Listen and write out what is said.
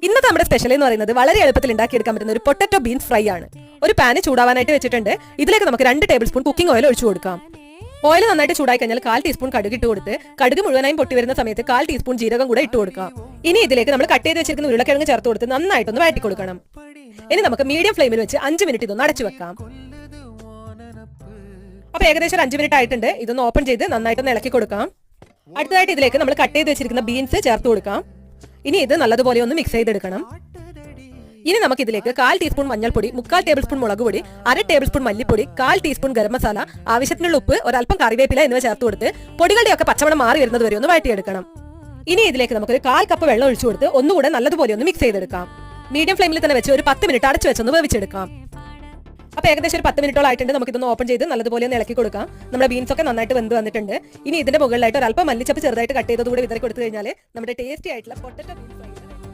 ഇന്നത്തെ നമ്മുടെ സ്പെഷ്യൽ എന്ന് പറയുന്നത് വളരെ എളുപ്പത്തിൽ ഉണ്ടാക്കിയെടുക്കാൻ പറ്റുന്ന ഒരു പൊട്ടറ്റോ ബീൻസ് ഫ്രൈ ആണ്. ഒരു പാന് ചൂടാവാനായിട്ട് വെച്ചിട്ടുണ്ട്. ഇതിലേക്ക് നമുക്ക് 2 ടേബിൾ സ്പൂൺ കുക്കിംഗ് ഓയിൽ ഒഴിച്ചു കൊടുക്കാം. ഓയിൽ നന്നായിട്ട് ചൂടായി കഴിഞ്ഞാൽ 1/4 ടീസ്പൂൺ കടുക് ഇട്ട് കൊടുത്ത് കടുക് മുഴുവനായും പൊട്ടി വരുന്ന സമയത്ത് 1/4 ടീസ്പൂൺ ജീരകം കൂടെ ഇട്ട് കൊടുക്കാം. ഇനി ഇതിലേക്ക് നമ്മൾ കട്ട് ചെയ്ത് വെച്ചിരിക്കുന്ന ഉരുളക്കിഴങ്ങ് ചേർത്ത് കൊടുത്ത് നന്നായിട്ടൊന്ന് വഴറ്റി കൊടുക്കണം. ഇനി നമുക്ക് മീഡിയം ഫ്ലെയിമിൽ വെച്ച് 5 മിനിറ്റ് ഇതൊന്ന് അടച്ചു വെക്കാം. അപ്പൊ ഏകദേശം 5 മിനിറ്റ് ആയിട്ടുണ്ട്. ഇതൊന്ന് ഓപ്പൺ ചെയ്ത് നന്നായിട്ടൊന്ന് ഇളക്കി കൊടുക്കാം. അടുത്തതായിട്ട് ഇതിലേക്ക് നമ്മൾ കട്ട് ചെയ്ത് വെച്ചിരിക്കുന്ന ബീൻസ് ചേർത്ത് കൊടുക്കാം. ഇനി ഇത് നല്ലതുപോലെ ഒന്ന് മിക്സ് ചെയ്തെടുക്കണം. ഇനി നമുക്ക് ഇതിലേക്ക് 1/4 ടീസ്പൂൺ മഞ്ഞൾപ്പൊടി, 3/4 ടേബിൾ സ്പൂൺ മുളക് പൊടി, 1/2 ടേബിൾ സ്പൂൺ മല്ലിപ്പൊടി, 1/4 ടീസ്പൂൺ ഗരം മസാല, ആവശ്യത്തിനുള്ള ഉപ്പ്, ഒരല്പം കറിവേപ്പില എന്നിവ ചേർത്ത് കൊടുത്ത് പൊടികളുടെയൊക്കെ പച്ചമണം മാറി വരുന്നത് വരെ ഒന്ന് വഴറ്റിയെടുക്കണം. ഇനി ഇതിലേക്ക് നമുക്കൊരു 1/4 കപ്പ് വെള്ളം ഒഴിച്ചു കൊടുത്ത് ഒന്നുകൂടെ നല്ലതുപോലെ ഒന്ന് മിക്സ് ചെയ്തെടുക്കാം. മീഡിയം ഫ്ലെയിമിൽ തന്നെ വെച്ച് ഒരു 10 മിനിറ്റ് അടച്ചു വെച്ചൊന്ന് വേവിച്ചെടുക്കാം. അപ്പൊ ഏകദേശം ഒരു 10 മിനിറ്റോളം ആയിട്ടുണ്ട്. നമുക്ക് ഇതൊന്ന് ഓപ്പൺ ചെയ്ത് നല്ലതുപോലെ ഒന്ന് ഇളക്കി കൊടുക്കാം. നമ്മുടെ ബീൻസ് ഒക്കെ നന്നായിട്ട് വെന്ത് വന്നിട്ടുണ്ട്. ഇനി ഇതിന്റെ മുകളിലായിട്ട് ഒരല്പം മല്ലിച്ചപ്പ് ചെറുതായിട്ട് കട്ട് ചെയ്തത് കൂടി വിതറി കൊടുത്തു കഴിഞ്ഞാൽ നമ്മുടെ ടേസ്റ്റി ആയിട്ടുള്ള പൊട്ടറ്റോ